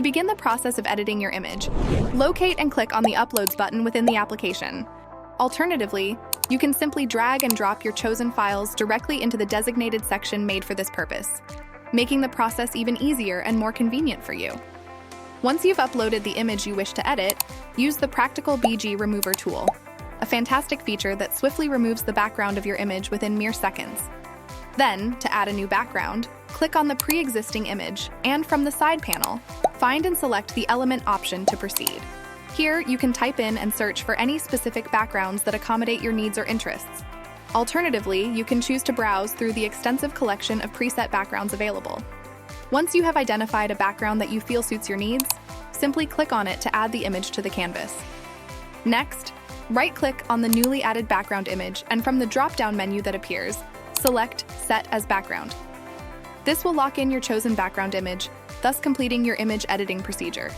begin the process of editing your image, locate and click on the Uploads button within the application. Alternatively, you can simply drag and drop your chosen files directly into the designated section made for this purpose, making the process even easier and more convenient for you. Once you've uploaded the image you wish to edit, use the Practical BG Remover tool, a fantastic feature that swiftly removes the background of your image within mere seconds. Then, to add a new background, click on the pre-existing image, and from the side panel, find and select the element option to proceed. Here, you can type in and search for any specific backgrounds that accommodate your needs or interests. Alternatively, you can choose to browse through the extensive collection of preset backgrounds available. Once you have identified a background that you feel suits your needs, simply click on it to add the image to the canvas. Next, right-click on the newly added background image, and from the drop-down menu that appears, select Set as Background. This will lock in your chosen background image, thus completing your image editing procedure.